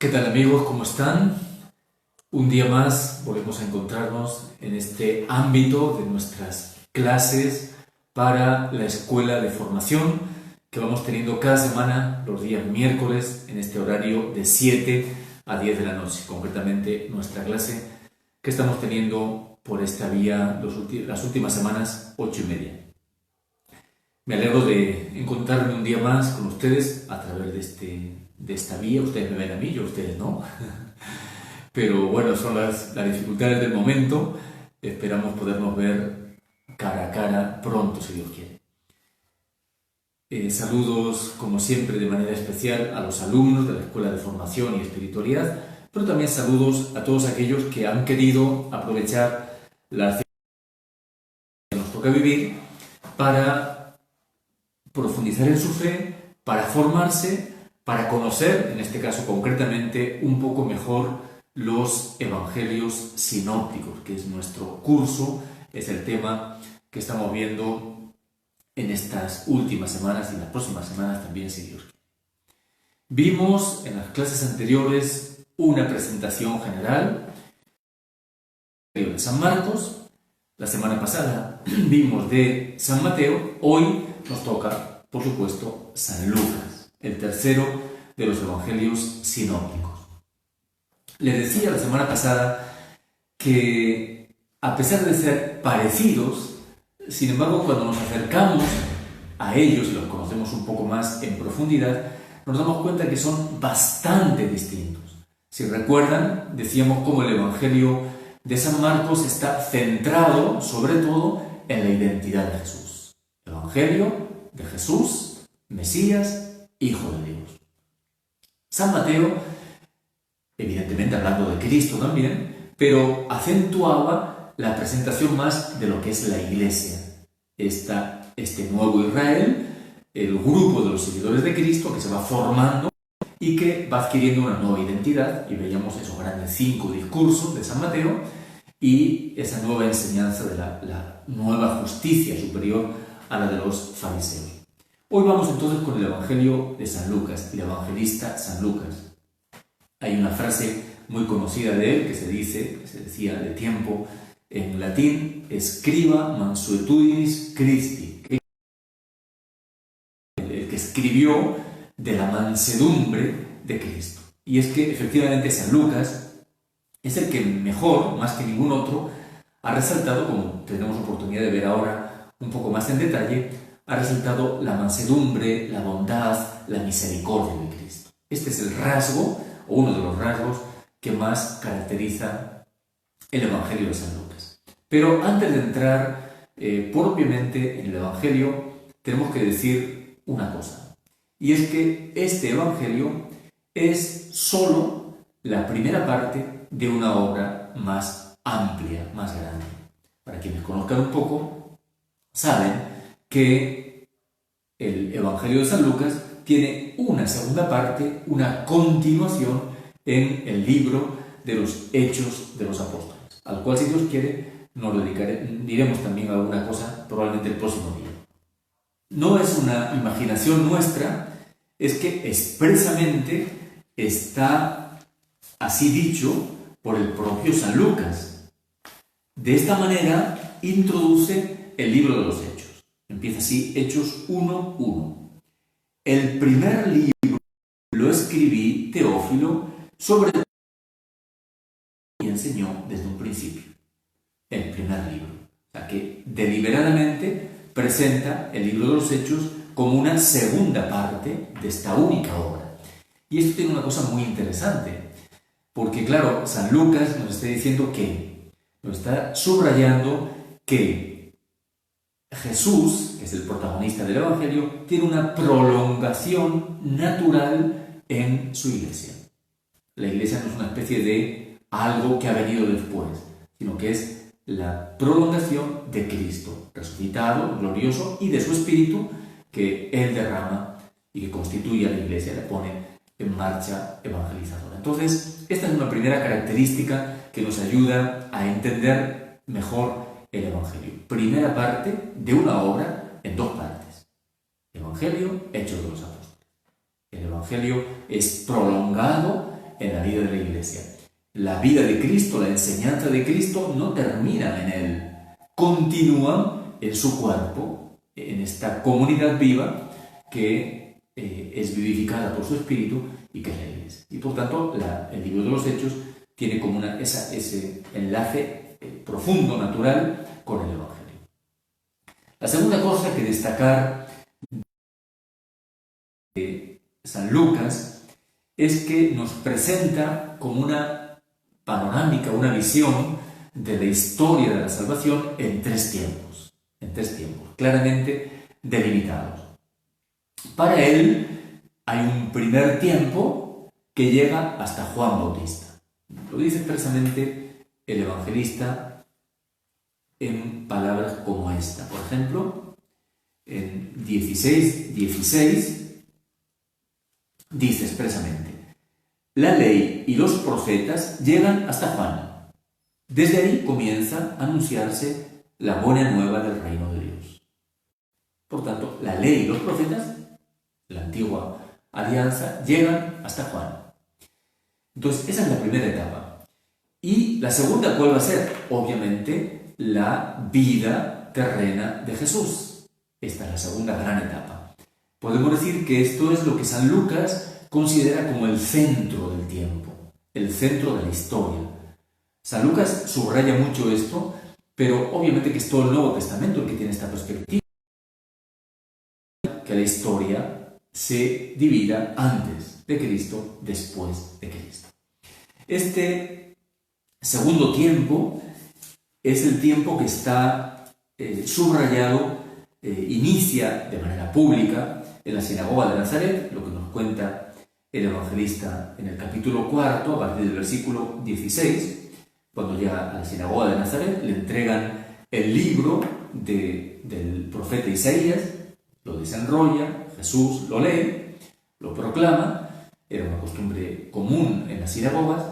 ¿Qué tal amigos? ¿Cómo están? Un día más volvemos a encontrarnos en este ámbito de nuestras clases para la escuela de formación que vamos teniendo cada semana los días miércoles en este horario de 7 a 10 de la noche. Concretamente nuestra clase que estamos teniendo por esta vía las últimas semanas, 8:30. Me alegro de encontrarme un día más con ustedes a través de esta vía. Ustedes me ven a mí, yo a ustedes no. Pero bueno, son las dificultades del momento. Esperamos podernos ver cara a cara pronto, si Dios quiere. Saludos, como siempre, de manera especial a los alumnos de la Escuela de Formación y Espiritualidad, pero también saludos a todos aquellos que han querido aprovechar las circunstancias que nos toca vivir para profundizar en su fe, para formarse, para conocer, en este caso concretamente, un poco mejor los evangelios sinópticos, que es nuestro curso, es el tema que estamos viendo en estas últimas semanas y en las próximas semanas también, si Dios quiere. Vimos en las clases anteriores una presentación general de San Marcos. La semana pasada vimos de San Mateo. Hoy nos toca, por supuesto, San Lucas, el tercero de los evangelios sinópticos. Les decía la semana pasada que, a pesar de ser parecidos, sin embargo, cuando nos acercamos a ellos y los conocemos un poco más en profundidad, nos damos cuenta que son bastante distintos. Si recuerdan, decíamos cómo el evangelio de San Marcos está centrado, sobre todo, en la identidad de Jesús. Evangelio de Jesús, Mesías, Hijo de Dios. San Mateo, evidentemente hablando de Cristo también, pero acentuaba la presentación más de lo que es la Iglesia. Este nuevo Israel, el grupo de los seguidores de Cristo que se va formando y que va adquiriendo una nueva identidad, y veíamos esos grandes 5 discursos de San Mateo y esa nueva enseñanza de la nueva justicia superior a la de los fariseos. Hoy vamos entonces con el Evangelio de San Lucas, el evangelista San Lucas. Hay una frase muy conocida de él que se decía de tiempo en latín: Scriba mansuetudinis Christi, el que escribió de la mansedumbre de Cristo. Y es que efectivamente San Lucas es el que mejor, más que ningún otro, ha resaltado, como tenemos oportunidad de ver ahora un poco más en detalle, ha resaltado la mansedumbre, la bondad, la misericordia de Cristo. Este es el rasgo, o uno de los rasgos, que más caracteriza el Evangelio de San Lucas. Pero antes de entrar propiamente en el Evangelio, tenemos que decir una cosa, y es que este Evangelio es solo la primera parte de una obra más amplia, más grande. Para quienes conozcan un poco, saben que el Evangelio de San Lucas tiene una segunda parte, una continuación en el libro de los Hechos de los Apóstoles, al cual, si Dios quiere, nos diremos también alguna cosa probablemente el próximo día. No es una imaginación nuestra, es que expresamente está así dicho por el propio San Lucas. De esta manera introduce el libro de los Hechos. Empieza así, Hechos 1:1. El primer libro lo escribí, Teófilo, sobre todo y enseñó desde un principio. El primer libro. O sea que deliberadamente presenta el libro de los Hechos como una segunda parte de esta única obra. Y esto tiene una cosa muy interesante, porque claro, San Lucas nos está diciendo que, nos está subrayando que Jesús, que es el protagonista del Evangelio, tiene una prolongación natural en su Iglesia. La Iglesia no es una especie de algo que ha venido después, sino que es la prolongación de Cristo, resucitado, glorioso, y de su Espíritu que Él derrama y que constituye a la Iglesia, la pone en marcha evangelizadora. Entonces, esta es una primera característica que nos ayuda a entender mejor el Evangelio. Primera parte de una obra en 2 partes. Evangelio, Hechos de los Apóstoles. El Evangelio es prolongado en la vida de la Iglesia. La vida de Cristo, la enseñanza de Cristo no termina en Él, continúan en su cuerpo, en esta comunidad viva que es vivificada por su Espíritu y que es la Iglesia. Y por tanto, el libro de los Hechos tiene como ese enlace profundo, natural, con el Evangelio. La segunda cosa que destacar de San Lucas es que nos presenta como una panorámica, una visión de la historia de la salvación en tres tiempos, claramente delimitados. Para él hay un primer tiempo que llega hasta Juan Bautista. Lo dice expresamente el evangelista en palabras como esta. Por ejemplo, en 16 dice expresamente: la ley y los profetas llegan hasta Juan. Desde ahí comienza a anunciarse la buena nueva del reino de Dios. Por tanto, la ley y los profetas, la antigua alianza, llegan hasta Juan. Entonces, esa es la primera etapa. Y la segunda, ¿cuál va a ser? Obviamente, la vida terrena de Jesús. Esta es la segunda gran etapa. Podemos decir que esto es lo que San Lucas considera como el centro del tiempo, el centro de la historia. San Lucas subraya mucho esto, pero obviamente que es todo el Nuevo Testamento el que tiene esta perspectiva, que la historia se divida antes de Cristo, después de Cristo. Este segundo tiempo es el tiempo que está subrayado, inicia de manera pública en la sinagoga de Nazaret, lo que nos cuenta el evangelista en el capítulo 4, a partir del versículo 16. Cuando llega a la sinagoga de Nazaret, le entregan el libro del profeta Isaías, lo desenrolla, Jesús lo lee, lo proclama, era una costumbre común en las sinagogas,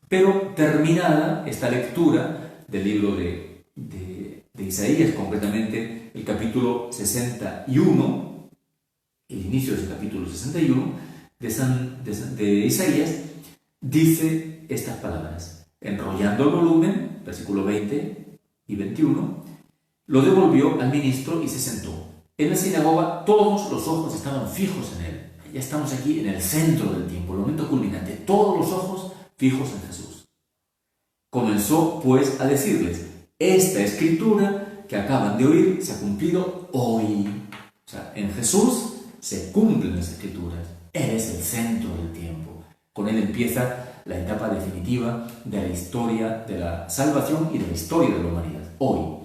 pero terminada esta lectura del libro de Isaías, concretamente el capítulo 61, el inicio de ese capítulo 61 de Isaías, dice estas palabras. Enrollando el volumen, versículo 20 y 21, lo devolvió al ministro y se sentó. En la sinagoga todos los ojos estaban fijos en él. Ya estamos aquí en el centro del tiempo, el momento culminante. Todos los ojos fijos en Jesús. Comenzó pues a decirles: esta escritura que acaban de oír se ha cumplido hoy. O sea, en Jesús se cumplen las escrituras. Él es el centro del tiempo. Con él empieza la etapa definitiva de la historia de la salvación y de la historia de la humanidad, hoy.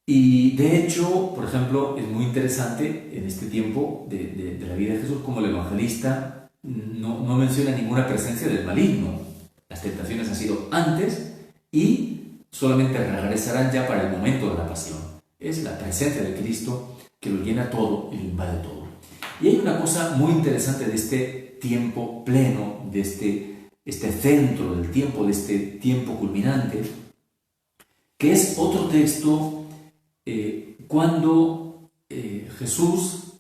Y de hecho, por ejemplo, es muy interesante en este tiempo de la vida de Jesús como el evangelista no menciona ninguna presencia del maligno. Las tentaciones han sido antes y solamente regresarán ya para el momento de la pasión. Es la presencia de Cristo que lo llena todo y lo invade todo. Y hay una cosa muy interesante de este tiempo pleno, de este centro del tiempo, de este tiempo culminante, que es otro texto cuando Jesús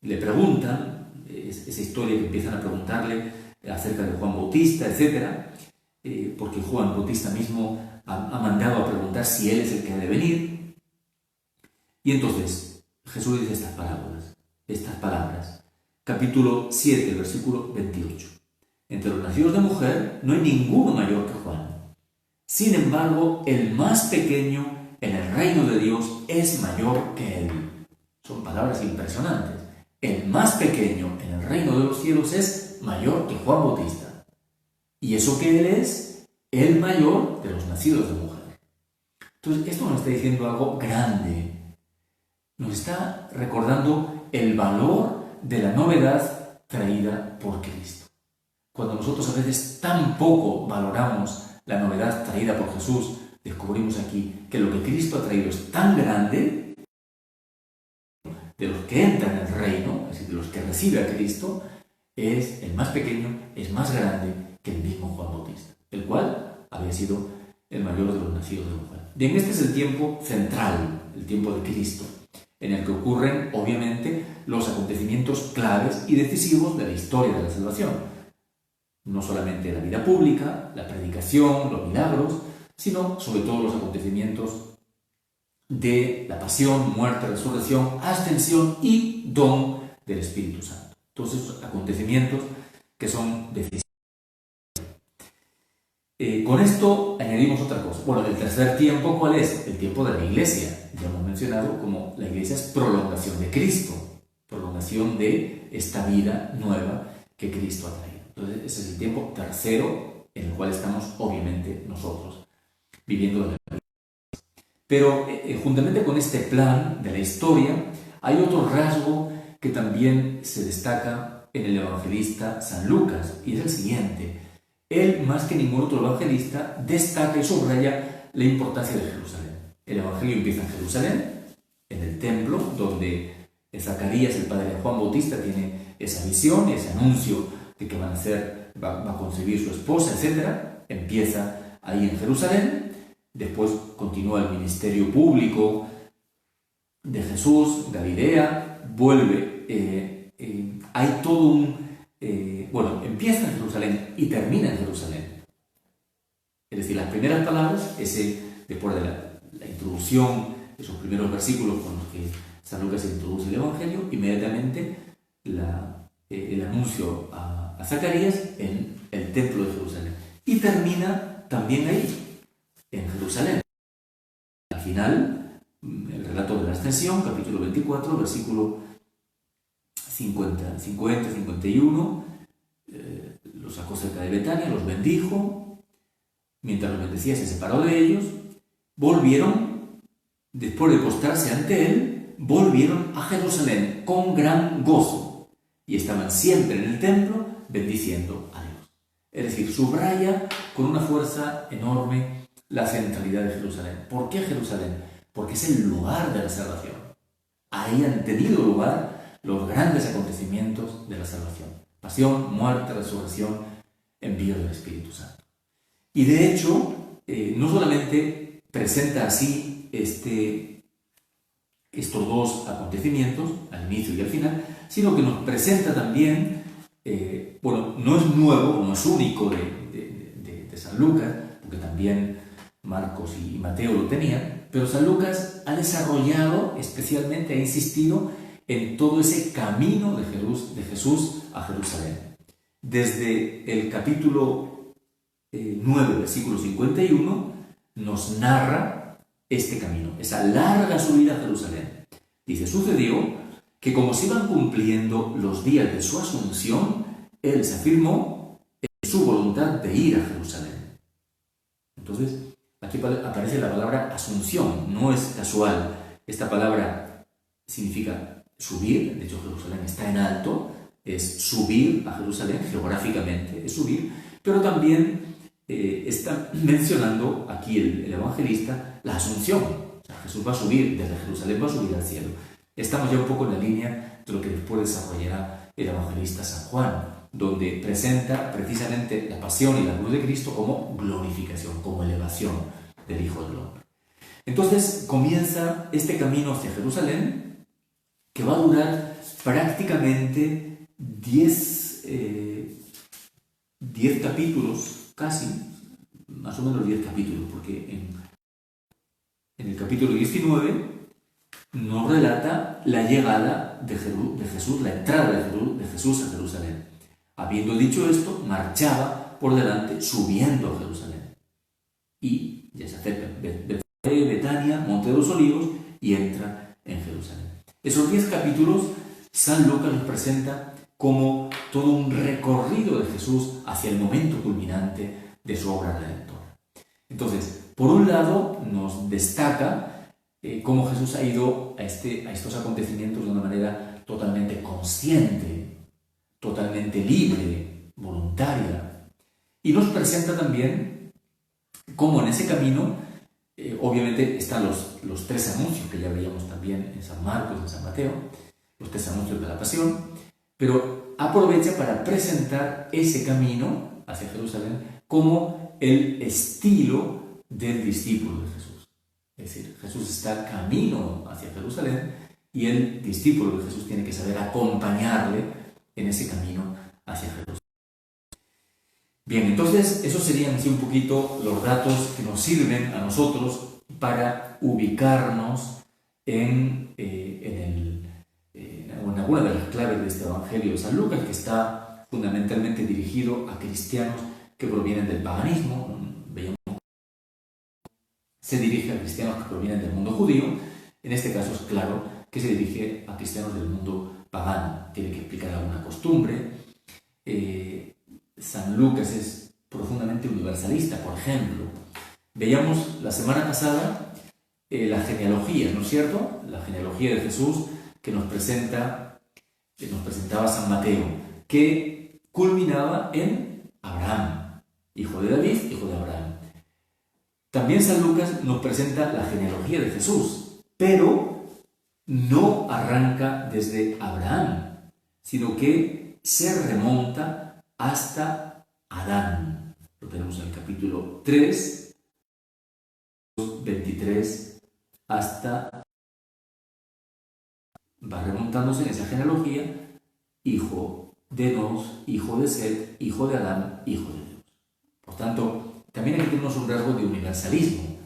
le preguntan, esa historia que empiezan a preguntarle acerca de Juan Bautista, etc., porque Juan Bautista mismo ha mandado a preguntar si él es el que ha de venir. Y entonces Jesús dice estas palabras, capítulo 7, versículo 28. Entre los nacidos de mujer no hay ninguno mayor que Juan. Sin embargo, el más pequeño en el reino de Dios es mayor que él. Son palabras impresionantes. El más pequeño en el reino de los cielos es mayor que Juan Bautista. Y eso que él es el mayor de los nacidos de mujer. Entonces, esto nos está diciendo algo grande. Nos está recordando el valor de la novedad traída por Cristo. Cuando nosotros a veces tan poco valoramos la novedad traída por Jesús, descubrimos aquí que lo que Cristo ha traído es tan grande, de los que entran en el reino, es decir, de los que recibe a Cristo, es el más pequeño, es más grande que el mismo Juan Bautista, el cual había sido el mayor de los nacidos de mujer. Bien, este es el tiempo central, el tiempo de Cristo, en el que ocurren, obviamente, los acontecimientos claves y decisivos de la historia de la salvación. no solamente la vida pública, la predicación, los milagros, sino sobre todo los acontecimientos de la pasión, muerte, resurrección, ascensión y don del Espíritu Santo. Todos esos acontecimientos que son decisivos. Con esto añadimos otra cosa. Bueno, el tercer tiempo, ¿cuál es? El tiempo de la Iglesia. Ya hemos mencionado como la Iglesia es prolongación de Cristo, prolongación de esta vida nueva que Cristo ha traído. Entonces, ese es el tiempo tercero en el cual estamos, obviamente, nosotros viviendo la vida. Pero, juntamente con este plan de la historia, hay otro rasgo que también se destaca en el evangelista San Lucas, y es el siguiente. Él, más que ningún otro evangelista, destaca y subraya la importancia de Jerusalén. El evangelio empieza en Jerusalén, en el templo, donde Zacarías, el padre de Juan Bautista, tiene esa visión, ese anuncio de que va a concebir su esposa, etc. Empieza ahí en Jerusalén, después continúa el ministerio público de Jesús, Galilea, vuelve, hay todo un... empieza en Jerusalén y termina en Jerusalén. Es decir, las primeras palabras, después de la introducción, esos primeros versículos con los que San Lucas introduce el Evangelio, inmediatamente el anuncio a Zacarías en el templo de Jerusalén. Y termina también ahí, en Jerusalén. Al final, el relato de la ascensión, capítulo 24, versículo 50, 51, los sacó cerca de Betania, los bendijo, mientras los bendecía se separó de ellos, volvieron, después de postrarse ante él, volvieron a Jerusalén con gran gozo y estaban siempre en el templo bendiciendo a Dios. Es decir, subraya con una fuerza enorme la centralidad de Jerusalén. ¿Por qué Jerusalén? Porque es el lugar de la salvación. Ahí han tenido lugar los grandes acontecimientos de la salvación. Pasión, muerte, resurrección, envío del Espíritu Santo. Y de hecho, no solamente presenta así estos dos acontecimientos, al inicio y al final, sino que nos presenta también, no es nuevo, no es único de San Lucas, porque también Marcos y Mateo lo tenían, pero San Lucas ha desarrollado, especialmente ha insistido en todo ese camino de Jesús a Jerusalén. Desde el capítulo 9, versículo 51, nos narra este camino, esa larga subida a Jerusalén. Dice, sucedió que como se iban cumpliendo los días de su asunción, él se afirmó en su voluntad de ir a Jerusalén. Entonces, aquí aparece la palabra asunción, no es casual. Esta palabra significa subir, de hecho Jerusalén está en alto, es subir a Jerusalén, geográficamente es subir, pero también está mencionando aquí el evangelista la asunción. O sea, Jesús va a subir, desde Jerusalén va a subir al cielo. Estamos ya un poco en la línea de lo que después desarrollará el evangelista San Juan, donde presenta precisamente la pasión y la cruz de Cristo como glorificación, como elevación del Hijo del Hombre. Entonces comienza este camino hacia Jerusalén, que va a durar prácticamente 10 capítulos, casi, más o menos 10 capítulos, porque en el capítulo 19 nos relata la llegada de Jesús, la entrada de Jesús a Jerusalén. Habiendo dicho esto, marchaba por delante subiendo a Jerusalén. Y ya se acerca Betania, Monte de los Olivos, y entra en Jerusalén. Esos 10 capítulos, San Lucas los presenta como todo un recorrido de Jesús hacia el momento culminante de su obra redentora. Entonces, por un lado, nos destaca cómo Jesús ha ido a estos acontecimientos de una manera totalmente consciente, totalmente libre, voluntaria. Y nos presenta también cómo en ese camino, obviamente están los 3 anuncios que ya veíamos también en San Marcos, en San Mateo, los 3 anuncios de la pasión, pero aprovecha para presentar ese camino hacia Jerusalén como el estilo del discípulo de Jesús. Es decir, Jesús está camino hacia Jerusalén y el discípulo de Jesús tiene que saber acompañarle en ese camino hacia Jerusalén. Bien, entonces esos serían así un poquito los datos que nos sirven a nosotros para ubicarnos en alguna de las claves de este Evangelio de San Lucas, que está fundamentalmente dirigido a cristianos que provienen del paganismo. Veíamos, se dirige a cristianos que provienen del mundo judío. En este caso es claro que se dirige a cristianos del mundo pagano. Tiene que explicar alguna costumbre. San Lucas es profundamente universalista, por ejemplo. Veíamos la semana pasada la genealogía, ¿no es cierto? La genealogía de Jesús que nos presentaba San Mateo, que culminaba en Abraham, hijo de David, hijo de Abraham. También San Lucas nos presenta la genealogía de Jesús, pero no arranca desde Abraham, sino que se remonta hasta Adán. Lo tenemos en el capítulo 3, 23, va remontándose en esa genealogía, hijo de Enos, hijo de Set, hijo de Adán, hijo de Dios. Por tanto, también aquí tenemos un rasgo de universalismo.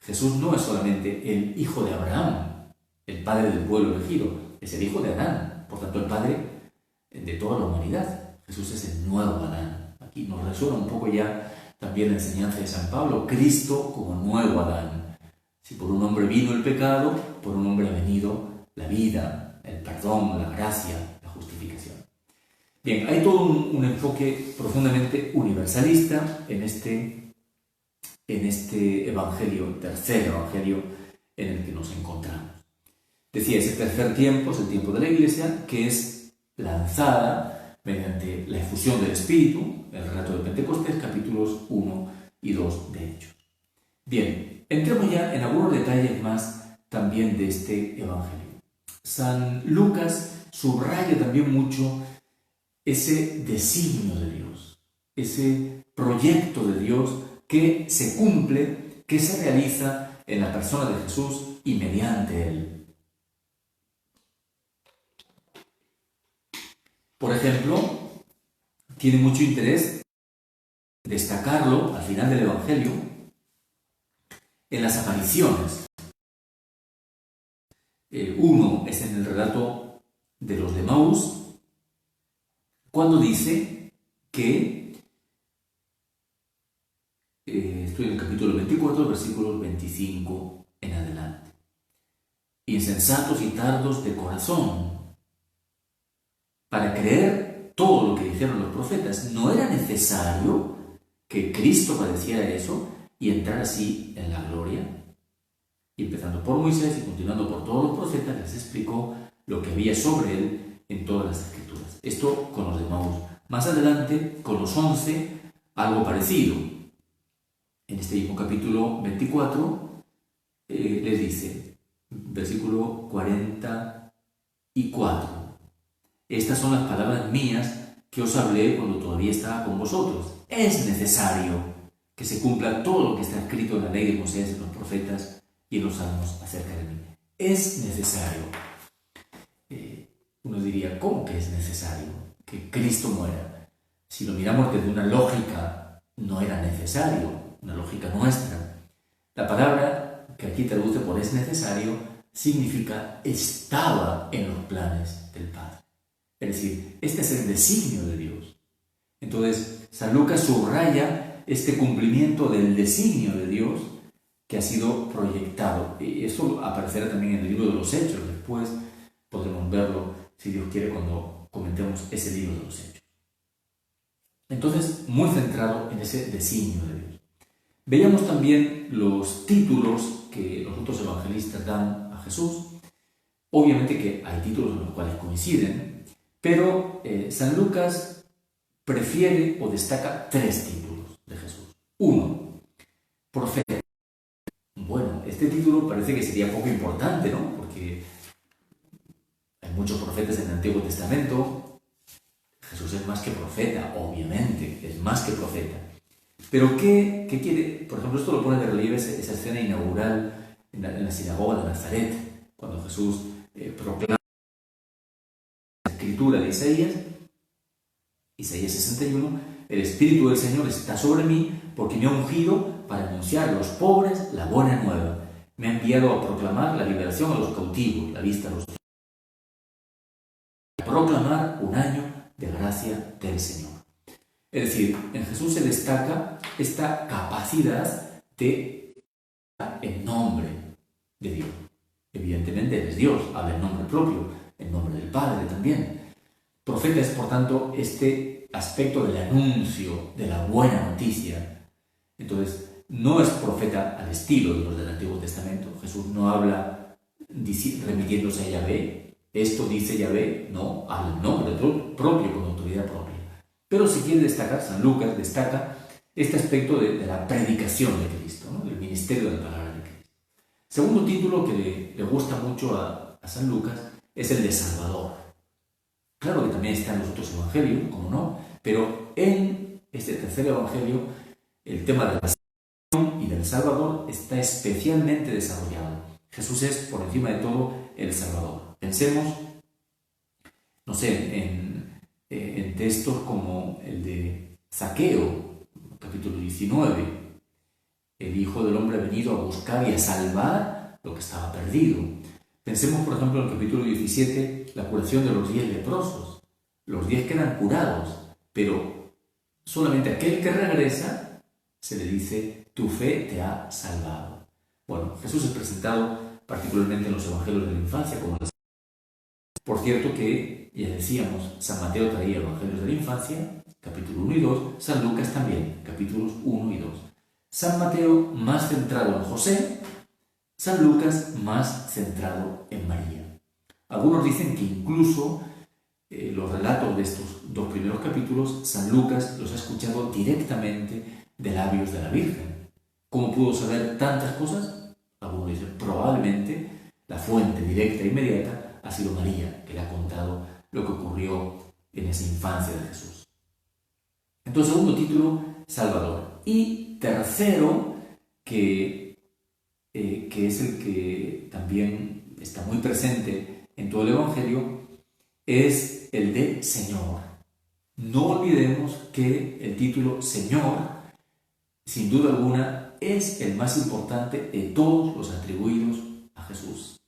Jesús no es solamente el hijo de Abraham, el padre del pueblo elegido, es el hijo de Adán, por tanto el padre de toda la humanidad. Jesús es el nuevo Adán. Aquí nos resuena un poco ya también la enseñanza de San Pablo, Cristo como nuevo Adán. Si por un hombre vino el pecado, por un hombre ha venido la vida, el perdón, la gracia, la justificación. Bien, hay todo un enfoque profundamente universalista en este evangelio, tercer evangelio en el que nos encontramos. Decía, ese tercer tiempo es el tiempo de la Iglesia, que es lanzada mediante la efusión del Espíritu, el relato de Pentecostés, capítulos 1 y 2 de Hechos. Bien, entremos ya en algunos detalles más también de este evangelio. San Lucas subraya también mucho ese designio de Dios, ese proyecto de Dios que se cumple, que se realiza en la persona de Jesús y mediante Él. Por ejemplo, tiene mucho interés destacarlo al final del Evangelio en las apariciones. Uno es en el relato de los de Emaús, cuando dice que, estoy en el capítulo 24, versículos 25 en adelante, insensatos y tardos de corazón, para creer todo lo que dijeron los profetas. ¿No era necesario que Cristo padeciera eso y entrar así en la gloria? Y empezando por Moisés y continuando por todos los profetas, les explicó lo que había sobre él en todas las Escrituras. Esto con los de Emaús. Más adelante, con los 11, algo parecido. En este mismo capítulo 24, les dice, versículo 44, estas son las palabras mías que os hablé cuando todavía estaba con vosotros. Es necesario que se cumpla todo lo que está escrito en la ley de Moisés, en los profetas y en los salmos acerca de mí. Es necesario. Uno diría, ¿cómo que es necesario que Cristo muera? Si lo miramos desde una lógica, no era necesario, una lógica nuestra. La palabra que aquí traduce por es necesario significa estaba en los planes del Padre. Es decir, este es el designio de Dios. Entonces, San Lucas subraya este cumplimiento del designio de Dios que ha sido proyectado. Y esto aparecerá también en el libro de los Hechos. Después podremos verlo, si Dios quiere, cuando comentemos ese libro de los Hechos. Entonces, muy centrado en ese designio de Dios. Veíamos también los títulos que los otros evangelistas dan a Jesús. Obviamente que hay títulos en los cuales coinciden, pero San Lucas prefiere o destaca 3 títulos de Jesús. 1, profeta. Bueno, este título parece que sería poco importante, ¿no? Porque hay muchos profetas en el Antiguo Testamento. Jesús es más que profeta, obviamente, es más que profeta. Pero ¿qué quiere? Por ejemplo, esto lo pone de relieve esa escena inaugural en la sinagoga de Nazaret, cuando Jesús proclama la escritura de Isaías 61, el Espíritu del Señor está sobre mí porque me ha ungido para anunciar a los pobres la buena nueva. Me ha enviado a proclamar la liberación a los cautivos, la vista a los ciegos, a proclamar un año de gracia del Señor. Es decir, en Jesús se destaca esta capacidad de hablar en nombre de Dios. Evidentemente Él es Dios, habla en nombre propio, en nombre del Padre también. Profeta es, por tanto, este aspecto del anuncio de la buena noticia. Entonces, no es profeta al estilo de los del Antiguo Testamento. Jesús no habla remitiéndose a Yahvé. Esto dice Yahvé, no, habla en nombre propio, con autoridad propia. Pero si quiere destacar, San Lucas destaca este aspecto de la predicación de Cristo, ¿no? Del ministerio de la palabra de Cristo. Segundo título que le gusta mucho a San Lucas es el de Salvador. Claro que también está en los otros evangelios, como no, pero en este tercer evangelio el tema de la salvación y del Salvador está especialmente desarrollado. Jesús es, por encima de todo, el Salvador. Pensemos, no sé, en textos como el de Zaqueo, capítulo 19. El Hijo del Hombre ha venido a buscar y a salvar lo que estaba perdido. Pensemos, por ejemplo, en el capítulo 17, la curación de los 10 leprosos. Los 10 quedan curados, pero solamente aquel que regresa se le dice, tu fe te ha salvado. Bueno, Jesús es presentado particularmente en los evangelios de la infancia como las... Por cierto que, ya decíamos, San Mateo traía evangelios de la infancia, capítulo 1 y 2, San Lucas también, capítulos 1 y 2. San Mateo más centrado en José, San Lucas más centrado en María. Algunos dicen que incluso los relatos de estos dos primeros capítulos, San Lucas los ha escuchado directamente de labios de la Virgen. ¿Cómo pudo saber tantas cosas? Algunos dicen, probablemente la fuente directa e inmediata ha sido María, que le ha contado lo que ocurrió en esa infancia de Jesús. Entonces, segundo título, Salvador. Y tercero, que es el que también está muy presente en todo el Evangelio, es el de Señor. No olvidemos que el título Señor, sin duda alguna, es el más importante de todos los atribuidos a Jesús.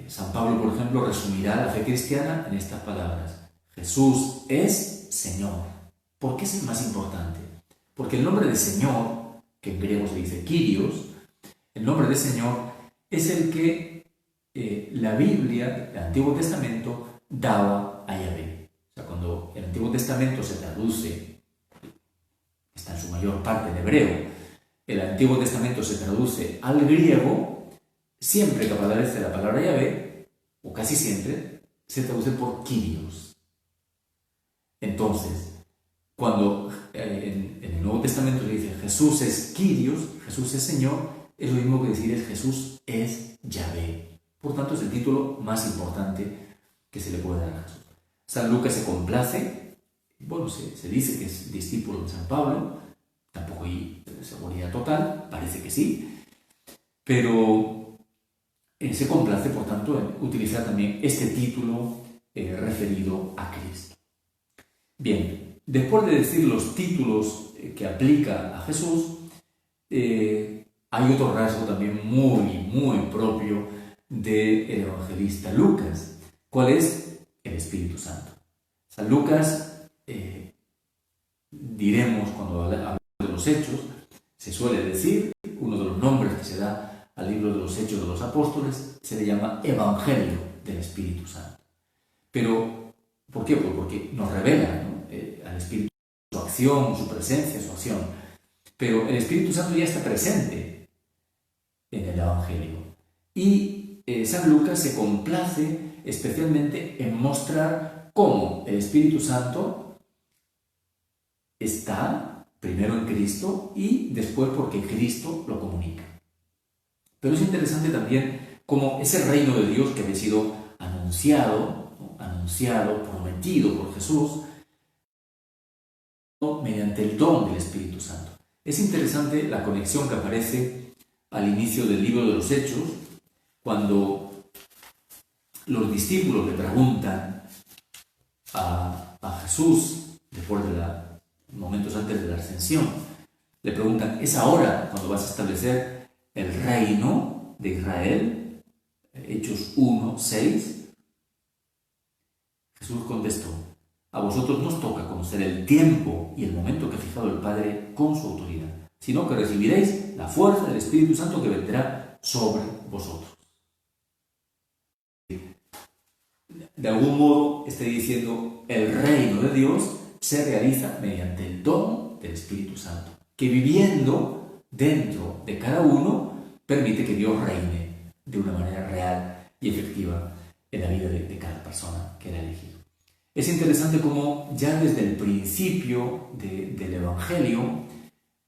San Pablo, por ejemplo, resumirá la fe cristiana en estas palabras. Jesús es Señor. ¿Por qué es el más importante? Porque el nombre de Señor, que en griego se dice Kyrios, el nombre de Señor es el que la Biblia, el Antiguo Testamento, daba a Yahvé. O sea, cuando el Antiguo Testamento se traduce, está en su mayor parte en hebreo, el Antiguo Testamento se traduce al griego, siempre que aparece la palabra Yahvé, o casi siempre, se traduce por Kyrios. Entonces, cuando en el Nuevo Testamento se dice Jesús es Kyrios, Jesús es Señor, es lo mismo que decir Jesús es Yahvé. Por tanto, es el título más importante que se le puede dar a Jesús. San Lucas se complace, bueno, se dice que es discípulo de San Pablo, tampoco hay seguridad total, parece que sí, pero se complace, por tanto, en utilizar también este título referido a Cristo. Bien, después de decir los títulos que aplica a Jesús, hay otro rasgo también muy propio del evangelista Lucas. ¿Cuál es? El Espíritu Santo. San Lucas, diremos cuando hablamos de los Hechos, se suele decir, uno de los nombres que se da al libro de los Hechos de los Apóstoles, se le llama Evangelio del Espíritu Santo. Pero, ¿por qué? Pues porque nos revela, ¿no? Al Espíritu su acción, su presencia, su acción. Pero el Espíritu Santo ya está presente en el Evangelio. Y San Lucas se complace especialmente en mostrar cómo el Espíritu Santo está primero en Cristo y después porque Cristo lo comunica. Pero es interesante también cómo ese reino de Dios que había sido anunciado, prometido por Jesús, mediante el don del Espíritu Santo. Es interesante la conexión que aparece al inicio del libro de los Hechos, cuando los discípulos le preguntan a Jesús, después momentos antes de la ascensión. Le preguntan, ¿es ahora cuando vas a establecer el reino de Israel? Hechos 1:6. Jesús contestó, a vosotros no os toca conocer el tiempo y el momento que ha fijado el Padre con su autoridad, sino que recibiréis la fuerza del Espíritu Santo que vendrá sobre vosotros. De algún modo está diciendo, el reino de Dios se realiza mediante el don del Espíritu Santo, que viviendo dentro de cada uno permite que Dios reine de una manera real y efectiva en la vida de cada persona que era elegido. Es interesante cómo ya desde el principio del Evangelio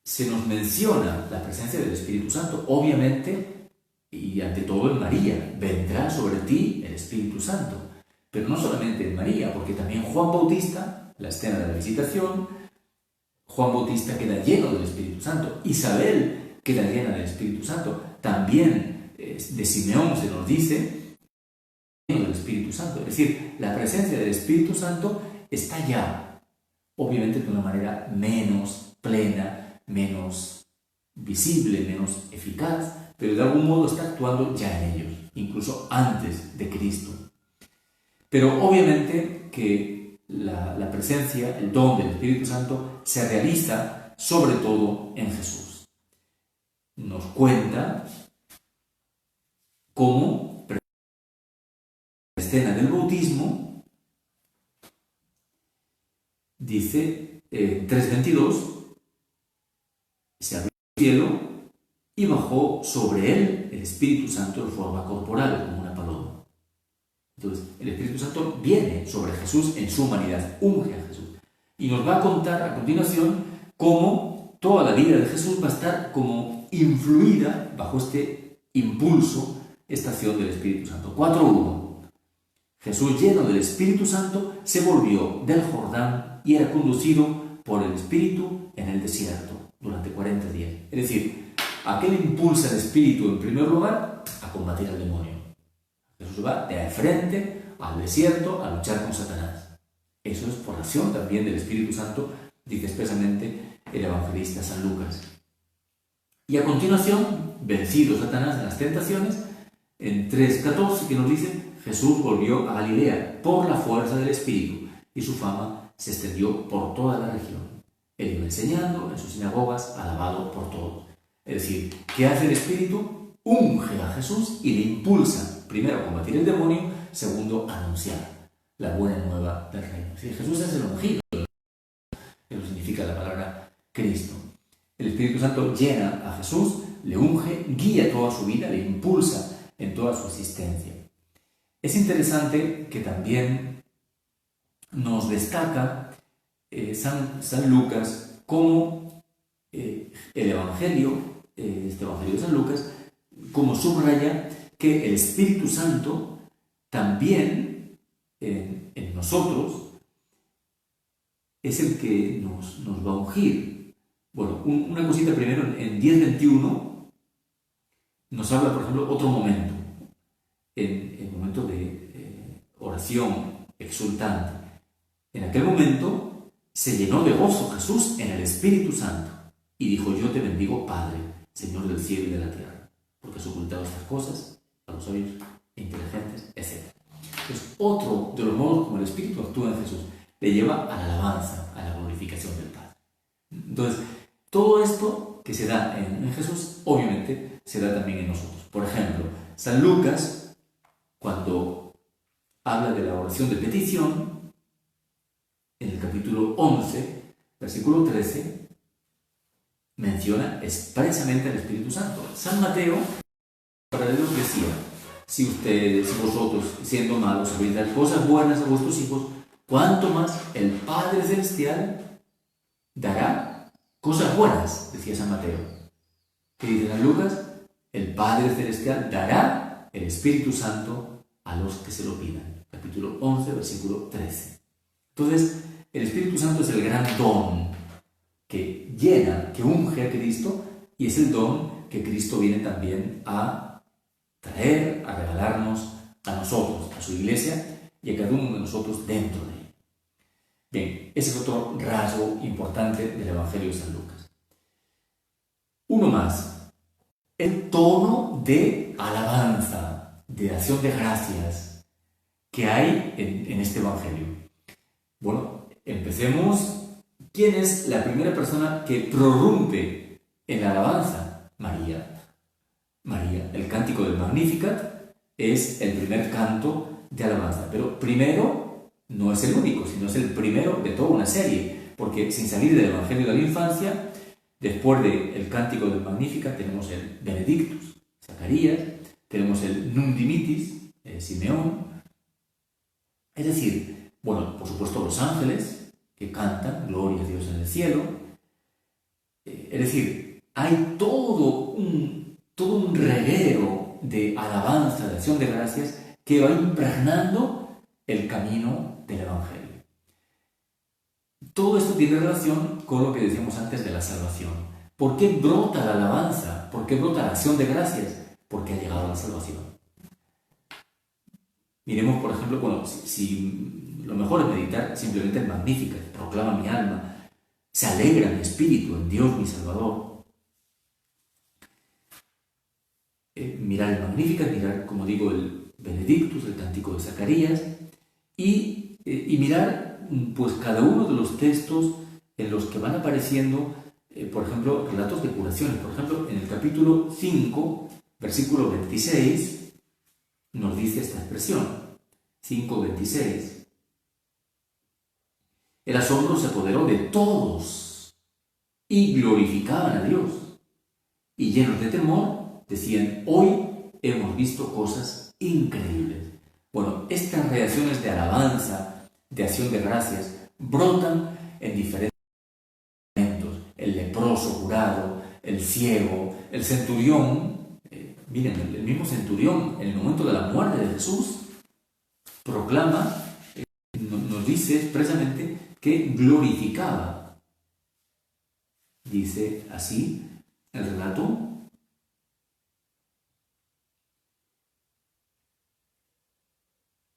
se nos menciona la presencia del Espíritu Santo. Obviamente, y ante todo en María, vendrá sobre ti el Espíritu Santo. Pero no solamente en María, porque también Juan Bautista, la escena de la visitación, Juan Bautista queda lleno del Espíritu Santo. Isabel queda llena del Espíritu Santo. También de Simeón se nos dice lleno del Espíritu Santo. Es decir, la presencia del Espíritu Santo está ya, obviamente de una manera menos plena, menos visible, menos eficaz, pero de algún modo está actuando ya en ellos, incluso antes de Cristo. Pero obviamente que la presencia, el don del Espíritu Santo se realiza sobre todo en Jesús. Nos cuenta cómo la escena del bautismo dice en 3:22 se abrió el cielo y bajó sobre él el Espíritu Santo en forma corporal, como una paloma. Entonces, el Espíritu Santo viene sobre Jesús en su humanidad, unge a Jesús. Y nos va a contar a continuación cómo toda la vida de Jesús va a estar como influida bajo este impulso, esta acción del Espíritu Santo. 4:1. Jesús, lleno del Espíritu Santo, se volvió del Jordán y era conducido por el Espíritu en el desierto durante 40 días. Es decir, ¿a qué le impulsa el Espíritu en primer lugar? A combatir al demonio. Jesús va de frente al desierto a luchar con Satanás. Eso es por acción también del Espíritu Santo, dice expresamente el evangelista San Lucas. Y a continuación, vencido Satanás en las tentaciones, en 3:14 que nos dice, Jesús volvió a Galilea por la fuerza del Espíritu y su fama se extendió por toda la región. Él iba enseñando en sus sinagogas, alabado por todos. Es decir, ¿qué hace el Espíritu? Unge a Jesús y le impulsa, primero, a combatir el demonio, segundo, a anunciar la buena nueva del reino. Es decir, Jesús es el ungido, eso significa la palabra Cristo. El Espíritu Santo llena a Jesús, le unge, guía toda su vida, le impulsa en toda su existencia. Es interesante que también nos destaca San Lucas como el Evangelio, este Evangelio de San Lucas, como subraya que el Espíritu Santo también en nosotros es el que nos va a ungir. Bueno, una cosita primero, en 10:21 nos habla, por ejemplo, otro momento, en el momento de oración exultante. En aquel momento se llenó de gozo Jesús en el Espíritu Santo y dijo, yo te bendigo, Padre, Señor del cielo y de la tierra, porque has ocultado estas cosas a los sabios e inteligentes, etc. Entonces, otro de los modos como el Espíritu actúa en Jesús le lleva a la alabanza, a la glorificación del Padre. Entonces, todo esto que se da en Jesús, obviamente, se da también en nosotros. Por ejemplo, San Lucas, cuando habla de la oración de petición, en el capítulo 11, versículo 13, menciona expresamente al Espíritu Santo. San Mateo, paralelo, decía, si vosotros, siendo malos, sabéis dar cosas buenas a vuestros hijos, ¿cuánto más el Padre Celestial dará cosas buenas? Decía San Mateo. ¿Qué dice San Lucas? El Padre Celestial dará el Espíritu Santo a los que se lo pidan. Capítulo 11, versículo 13. Entonces, el Espíritu Santo es el gran don que llena, que unge a Cristo, y es el don que Cristo viene también a traer, a regalarnos a nosotros, a su iglesia y a cada uno de nosotros dentro de él. Bien, ese es otro rasgo importante del Evangelio de San Lucas. Uno más, el tono de alabanza, de acción de gracias que hay en este Evangelio. Bueno, empecemos. ¿Quién es la primera persona que prorrumpe en la alabanza? María. María. El cántico del Magnificat es el primer canto de alabanza. Pero primero, no es el único, sino es el primero de toda una serie. Porque sin salir del Evangelio de la Infancia, después del cántico del Magnificat tenemos el Benedictus, Zacarías, tenemos el Nunc Dimittis, Simeón. Es decir, bueno, por supuesto los ángeles que cantan, gloria a Dios en el cielo. Es decir, hay todo un reguero de alabanza, de acción de gracias que va impregnando el camino del Evangelio. Todo esto tiene relación con lo que decíamos antes de la salvación. ¿Por qué brota la alabanza? ¿Por qué brota la acción de gracias? Porque ha llegado la salvación. Miremos, por ejemplo, bueno, si lo mejor es meditar simplemente el Magnificat, proclama mi alma, se alegra mi espíritu en Dios mi Salvador. Mirar el Magnificat, mirar, como digo, el Benedictus, el cántico de Zacarías, y mirar pues cada uno de los textos en los que van apareciendo, por ejemplo, relatos de curaciones. Por ejemplo, en el capítulo 5, versículo 26, nos dice esta expresión, 5:26. El asombro se apoderó de todos y glorificaban a Dios. Y llenos de temor, decían, hoy hemos visto cosas increíbles. Bueno, estas reacciones de alabanza, de acción de gracias, brotan en diferentes momentos. El leproso curado, el ciego, el centurión. Miren, el mismo centurión, en el momento de la muerte de Jesús, proclama, nos dice expresamente que glorificaba. Dice así el relato.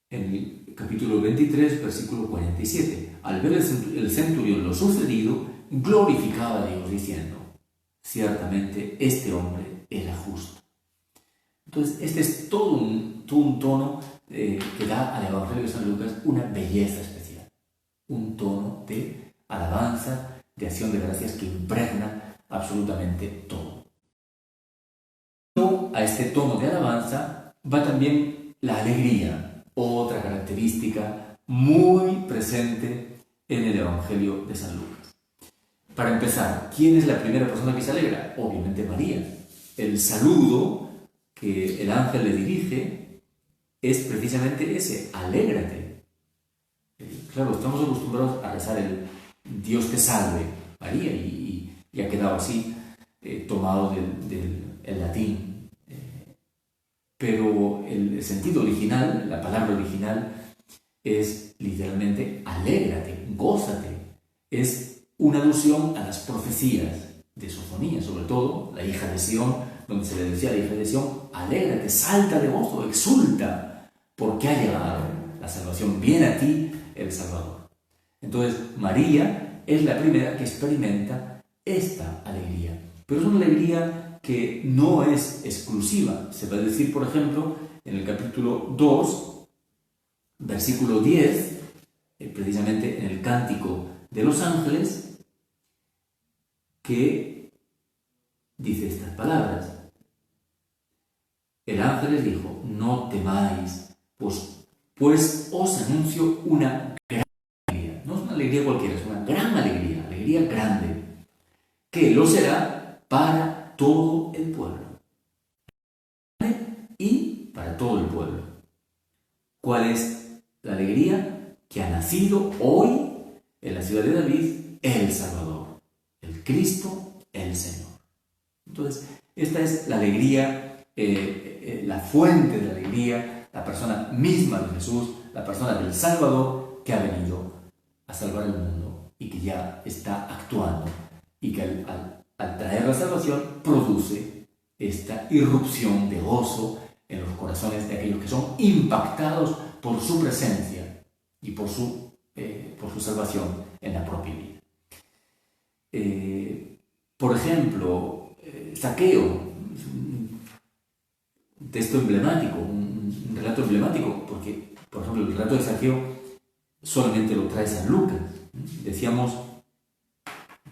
En el capítulo 23, versículo 47. Al ver el centurión lo sucedido, glorificaba a Dios diciendo, ciertamente este hombre era justo. Entonces, este es todo un tono que da al Evangelio de San Lucas una belleza especial. Un tono de alabanza, de acción de gracias que impregna absolutamente todo. A este tono de alabanza va también la alegría, otra característica muy presente en el Evangelio de San Lucas. Para empezar, ¿quién es la primera persona que se alegra? Obviamente María. El saludo que el ángel le dirige es precisamente ese, alégrate. Claro, estamos acostumbrados a rezar el Dios te salve, María, y ha quedado así, tomado del latín. Pero el sentido original, la palabra original, es literalmente alégrate, gózate. Es una alusión a las profecías de Sofonías, sobre todo la hija de Sión, donde se le decía a la hija de Sión, alégrate, salta de gozo, exulta, porque ha llegado la salvación, viene a ti el Salvador. Entonces, María es la primera que experimenta esta alegría, pero es una alegría que no es exclusiva. Se va a decir, por ejemplo, en el capítulo 2, versículo 10, precisamente en el Cántico de los Ángeles, que dice estas palabras. El ángel les dijo, no temáis, pues os anuncio una gran alegría. No es una alegría cualquiera, es una gran alegría, alegría grande, que lo será para todo el pueblo. Y para todo el pueblo. ¿Cuál es la alegría? Que ha nacido hoy en la ciudad de David el Salvador, el Cristo, el Señor. Entonces, esta es la alegría, la fuente de la alegría, la persona misma de Jesús, la persona del Salvador que ha venido a salvar el mundo y que ya está actuando y que al traer la salvación produce esta irrupción de gozo en los corazones de aquellos que son impactados por su presencia y por su por su salvación en la propia vida. Por ejemplo, Zaqueo, es un texto emblemático, un relato emblemático, porque, por ejemplo, el relato de Zaqueo solamente lo trae San Lucas. Decíamos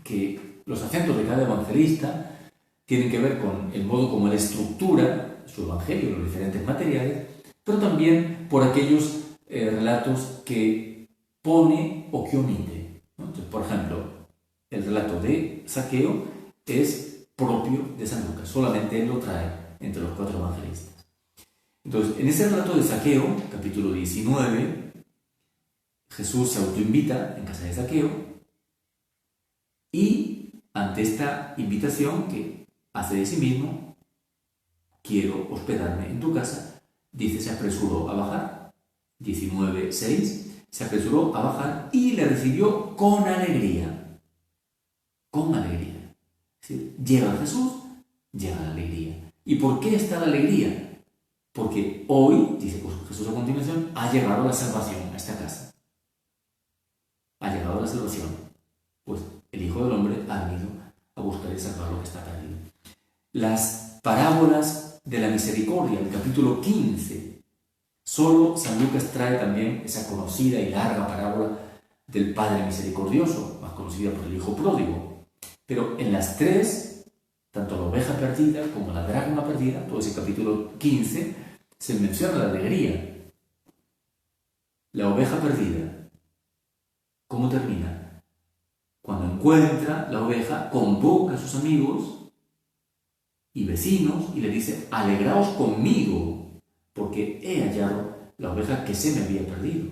que los acentos de cada evangelista tienen que ver con el modo como él estructura su evangelio, los diferentes materiales, pero también por aquellos relatos que pone o que omite, ¿no? Entonces, por ejemplo, el relato de Zaqueo es propio de San Lucas, solamente él lo trae entre los 4 evangelistas. Entonces, en ese relato de Zaqueo, capítulo 19, Jesús se autoinvita en casa de Zaqueo y ante esta invitación que hace de sí mismo, quiero hospedarme en tu casa, dice, se apresuró a bajar, 19:6, se apresuró a bajar y le recibió con alegría. Con alegría. Es decir, llega Jesús, llega la alegría. ¿Y por qué está la alegría? Porque hoy, dice Jesús a continuación, ha llegado la salvación a esta casa. Ha llegado la salvación. Pues el Hijo del Hombre ha venido a buscar y salvar lo que está perdido. Las parábolas de la misericordia, el capítulo 15. Solo San Lucas trae también esa conocida y larga parábola del Padre Misericordioso, más conocida por el Hijo Pródigo. Pero en las 3, tanto la oveja perdida como la dracma perdida, todo ese capítulo 15, se menciona la alegría. La oveja perdida, ¿cómo termina? Cuando encuentra la oveja, convoca a sus amigos y vecinos y le dice, alegraos conmigo, porque he hallado la oveja que se me había perdido.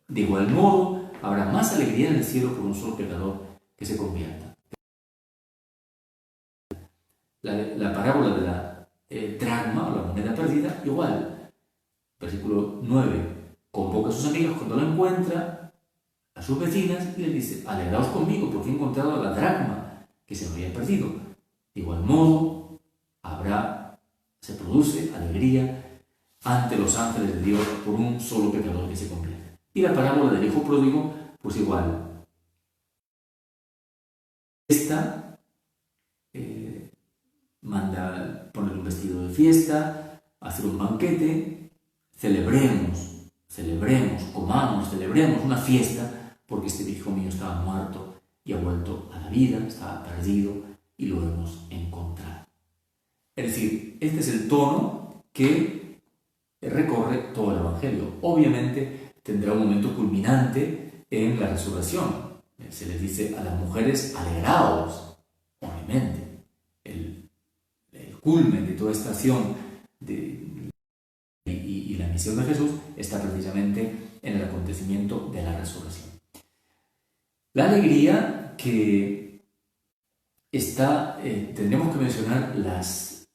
De igual modo, habrá más alegría en el cielo por un solo pecador que se convierta. La parábola de la dracma o la moneda perdida, igual. Versículo 9. Convoca a sus amigos cuando la encuentra, a sus vecinas, y les dice, alegraos conmigo porque he encontrado la dracma que se me había perdido. De igual modo, se produce alegría ante los ángeles de Dios por un solo pecador que se convierte. Y la parábola del Hijo Pródigo, pues igual. Esta manda poner un vestido de fiesta, hacer un banquete, celebremos, comamos, celebremos una fiesta, porque este hijo mío estaba muerto y ha vuelto a la vida, estaba perdido y lo hemos encontrado. Es decir, este es el tono que recorre todo el Evangelio. Obviamente tendrá un momento culminante en la resurrección. Se les dice a las mujeres, alegraos, obviamente. El culmen de toda esta acción y la misión de Jesús está precisamente en el acontecimiento de la resurrección. La alegría que está, tendremos que mencionar las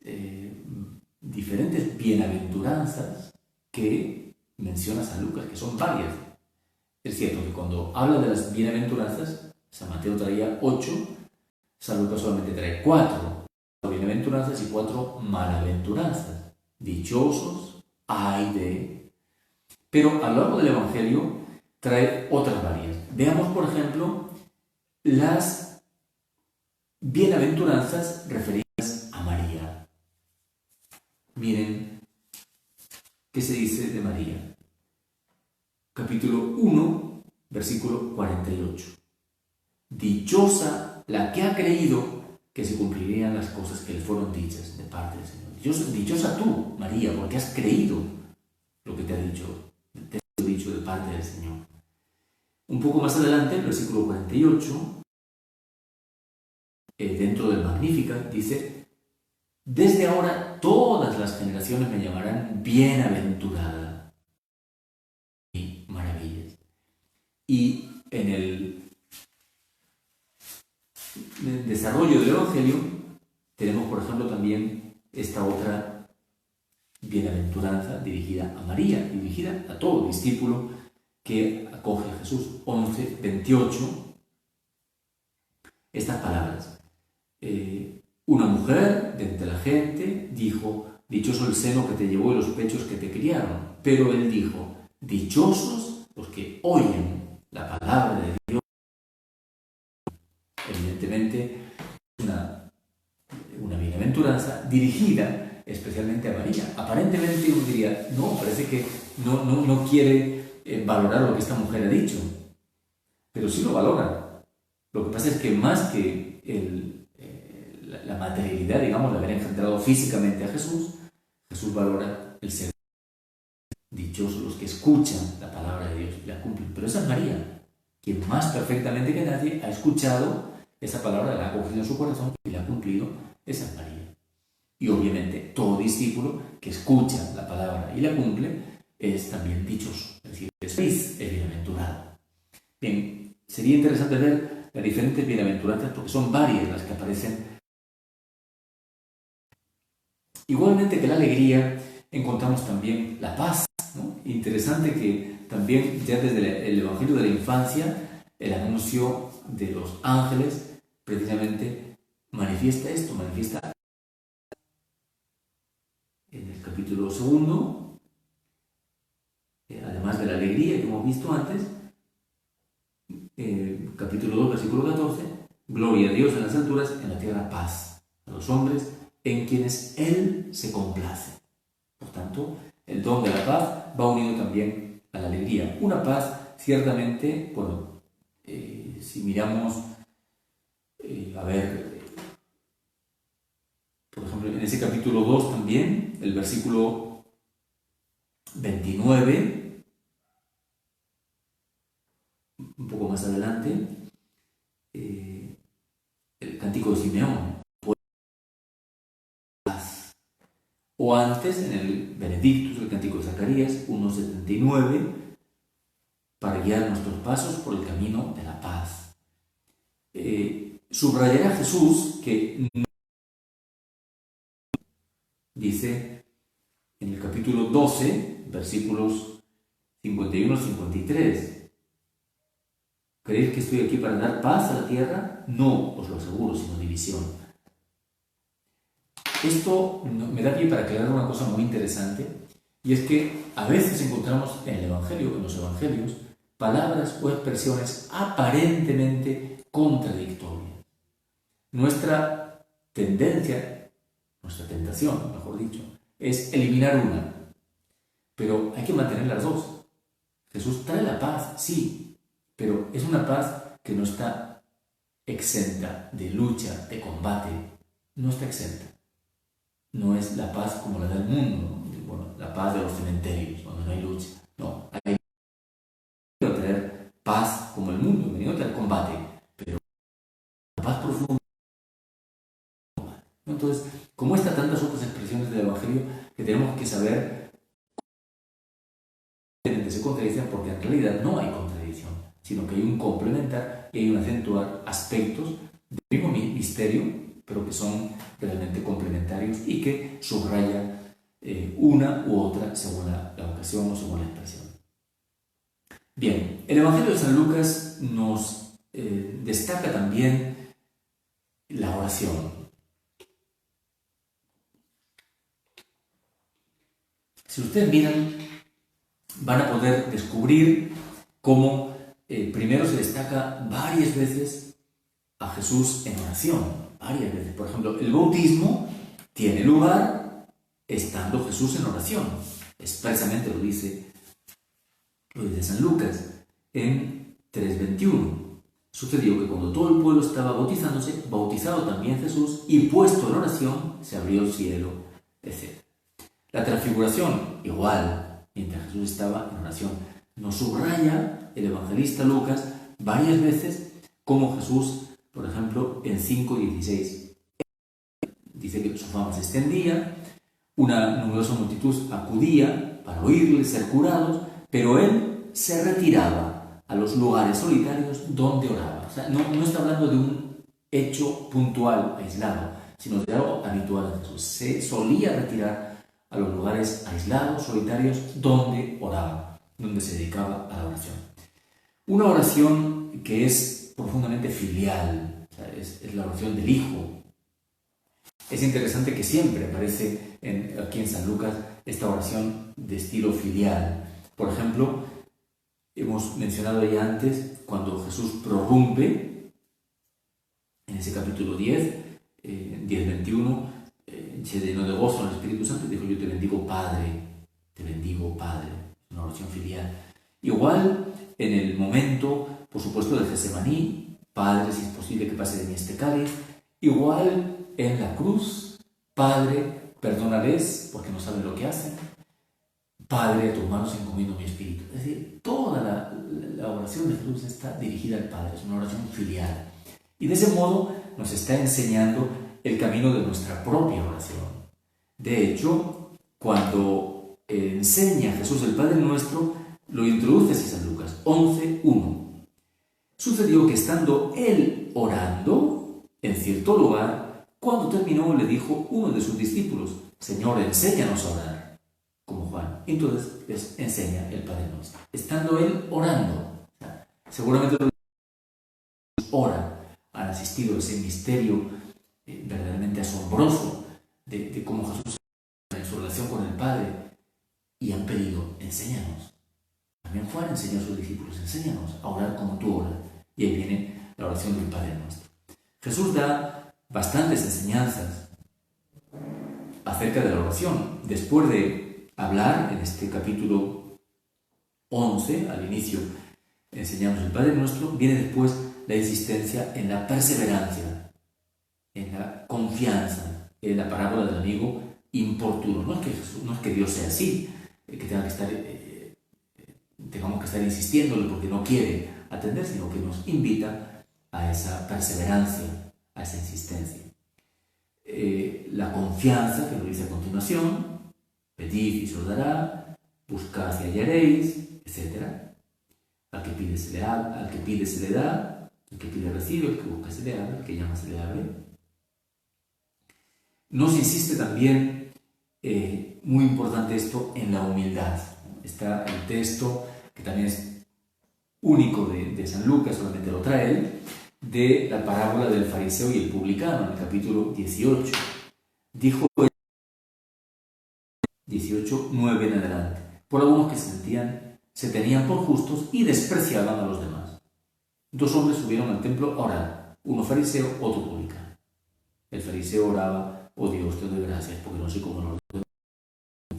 diferentes bienaventuranzas que menciona San Lucas, que son varias. Es cierto que cuando habla de las bienaventuranzas, San Mateo traía 8, San Lucas solamente trae 4 bienaventuranzas y 4 malaventuranzas. Dichosos, ay de. Pero a lo largo del Evangelio trae otras varias. Veamos, por ejemplo, las bienaventuranzas referidas a María. Miren qué se dice de María. Capítulo 1, versículo 48. Dichosa la que ha creído que se cumplirían las cosas que le fueron dichas de parte del Señor. Dichosa tú, María, porque has creído lo que te ha dicho de parte del Señor. Un poco más adelante, el versículo 48, dentro del Magnificat, dice, desde ahora todas las generaciones me llamarán bienaventurada. Y maravillas. Y en el desarrollo del Evangelio tenemos, por ejemplo, también esta otra bienaventuranza dirigida a María, dirigida a todo discípulo que acoge a Jesús. 11:28, estas palabras. Una mujer de entre la gente dijo, dichoso el seno que te llevó y los pechos que te criaron. Pero él dijo, dichosos los que oyen la la palabra de Dios, evidentemente es una bienaventuranza dirigida especialmente a María. Aparentemente uno diría, no, parece que no quiere valorar lo que esta mujer ha dicho, pero sí lo valora. Lo que pasa es que más que la materialidad, digamos, de haber engendrado físicamente a Jesús, Jesús valora el ser. Dichosos los que escuchan la palabra de Dios y la cumplen. Pero esa es María, quien más perfectamente que nadie ha escuchado esa palabra, la ha cogido en su corazón y la ha cumplido. Esa es María. Y obviamente todo discípulo que escucha la palabra y la cumple es también dichoso, es decir, es feliz, es bienaventurado. Bien, sería interesante ver las diferentes bienaventuranzas porque son varias las que aparecen. Igualmente que la alegría, encontramos también la paz, ¿no? Interesante que también ya desde el Evangelio de la infancia, el anuncio de los ángeles precisamente manifiesta esto, manifiesta en el capítulo 2, además de la alegría que hemos visto antes, capítulo 2, versículo 14, gloria a Dios en las alturas, en la tierra paz a los hombres en quienes Él se complace. Por tanto, el don de la paz va unido también a la alegría. Una paz, ciertamente, bueno, si miramos, por ejemplo, en ese capítulo 2 también, el versículo 29, un poco más adelante, el cántico de Simeón. O antes, en el Benedictus, el cántico de Zacarías, 1:79, para guiar nuestros pasos por el camino de la paz. Subrayará Jesús que dice en el capítulo 12, versículos 51-53, ¿creéis que estoy aquí para dar paz a la tierra? No, os lo aseguro, sino división. Esto me da pie para aclarar una cosa muy interesante, y es que a veces encontramos en el Evangelio, en los Evangelios, palabras o expresiones aparentemente contradictorias. Nuestra tendencia, nuestra tentación, mejor dicho, es eliminar una, pero hay que mantener las dos. Jesús trae la paz, sí, pero es una paz que no está exenta de lucha, de combate, no está exenta. No es la paz como la del mundo, ¿no? Bueno, la paz de los cementerios, donde no hay lucha. No, hay que traer paz como el mundo, venido a traer combate, pero la paz profunda. Entonces, como está tantas otras expresiones del Evangelio que tenemos que saber que se contradicen, porque en realidad no hay contradicción, sino que hay un complementar y hay un acentuar aspectos del mismo misterio, pero que son realmente complementarios y que subrayan una u otra según la ocasión o según la expresión. Bien, el Evangelio de San Lucas nos destaca también la oración. Si ustedes miran, van a poder descubrir cómo primero se destaca varias veces a Jesús en oración, varias veces. Por ejemplo, el bautismo tiene lugar estando Jesús en oración. Expresamente lo dice San Lucas en 3:21. Sucedió que cuando todo el pueblo estaba bautizándose, bautizado también Jesús, y puesto en oración, se abrió el cielo, etc. La transfiguración, igual, mientras Jesús estaba en oración. Nos subraya el evangelista Lucas varias veces como Jesús, por ejemplo, en 5:16. Dice que su fama se extendía, una numerosa multitud acudía para oírle, ser curados, pero él se retiraba a los lugares solitarios donde oraba. O sea, no está hablando de un hecho puntual, aislado, sino de algo habitual en Jesús. Se solía retirar a los lugares aislados, solitarios, donde oraba, donde se dedicaba a la oración. Una oración que es profundamente filial, o sea, es la oración del Hijo. Es interesante que siempre aparece aquí en San Lucas esta oración de estilo filial. Por ejemplo, Hemos mencionado ya antes cuando Jesús prorrumpe en ese capítulo 10, 10:21, se llenó de gozo en el Espíritu Santo y dijo: yo te bendigo Padre, una oración filial. Igual en el momento, por supuesto, del Getsemaní: Padre, si es posible que pase de mí este cáliz. Igual en la cruz: Padre, perdónales porque no saben lo que hacen. Padre, a tus manos encomiendo mi espíritu. Es decir, toda la oración de Jesús está dirigida al Padre, es una oración filial. Y de ese modo nos está enseñando el camino de nuestra propia oración. De hecho, cuando enseña Jesús el Padre Nuestro, lo introduce así San Lucas 11:1. Sucedió que estando él orando en cierto lugar, cuando terminó le dijo uno de sus discípulos: Señor, enséñanos a orar, como Juan. Entonces les enseña el Padre Nuestro. Estando él orando, seguramente los oran, han asistido a ese misterio verdaderamente asombroso de cómo Jesús en su relación con el Padre, y han pedido: enséñanos. También Juan enseñó a sus discípulos: enséñanos a orar como tú oras. Y ahí viene la oración del Padre Nuestro. Jesús da bastantes enseñanzas acerca de la oración. Después de hablar en este capítulo 11, al inicio enseñamos el Padre Nuestro, viene después la insistencia en la perseverancia, en la confianza, en la parábola del amigo importuno. No es que Dios sea así, que tengamos que estar insistiéndole porque no quiere atender, sino que nos invita a esa perseverancia, a esa insistencia. La confianza, que lo dice a continuación: pedid y se os dará, buscad y hallaréis, etc. Al que pide se le da, al que pide recibe, al que busca se le abre, al que llama se le abre. Nos insiste también, muy importante esto, en la humildad. Está el texto, que también es único de San Lucas, solamente lo trae él, de la parábola del fariseo y el publicano, en el capítulo 18. Dijo 18:9 en adelante: por algunos que se tenían por justos y despreciaban a los demás. 2 hombres subieron al templo a orar, uno fariseo, otro publicano. El fariseo oraba: oh Dios, te doy gracias porque no soy como los demás,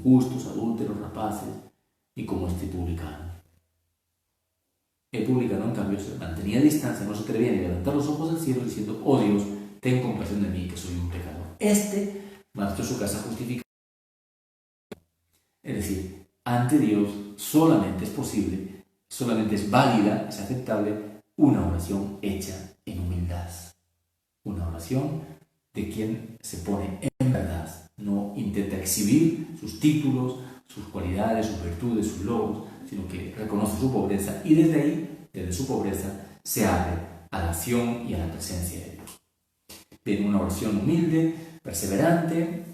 justos, adúlteros, rapaces, y como este publicano. El publicano, en cambio, se mantenía a distancia, no se atrevía ni a levantar los ojos al cielo, diciendo: oh Dios, ten compasión de mí, que soy un pecador. Este marchó a su casa justificado. Es decir, ante Dios solamente es posible, solamente es válida, es aceptable una oración hecha en humildad. Una oración de quien se pone en verdad, no intenta exhibir sus títulos, sus cualidades, sus virtudes, sus logros, sino que reconoce su pobreza y desde ahí, desde su pobreza, se abre a la acción y a la presencia de Dios. Bien, una oración humilde, perseverante,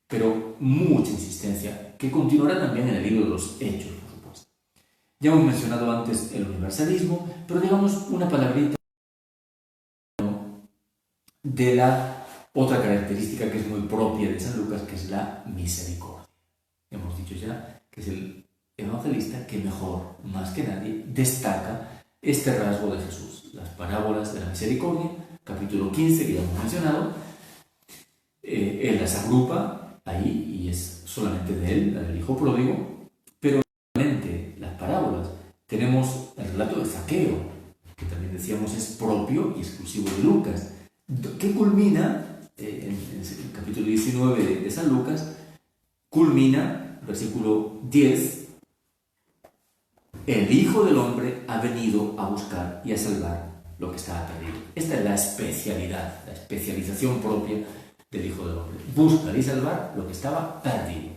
pero mucha insistencia, que continuará también en el libro de los Hechos, por supuesto. Ya hemos mencionado antes el universalismo, pero digamos una palabrita de la otra característica que es muy propia de San Lucas, que es la misericordia. Hemos dicho ya que es el evangelista que mejor, más que nadie, destaca este rasgo de Jesús. Las parábolas de la misericordia, capítulo 15, que ya hemos mencionado, él las agrupa ahí y es solamente de él, la del hijo pródigo, pero realmente las parábolas. Tenemos el relato de Zaqueo, que también decíamos es propio y exclusivo de Lucas, que culmina, en el capítulo 19 de San Lucas, culmina, versículo 10, el Hijo del Hombre ha venido a buscar y a salvar lo que estaba perdido. Esta es la especialidad, la especialización propia del Hijo del Hombre. Buscar y salvar lo que estaba perdido.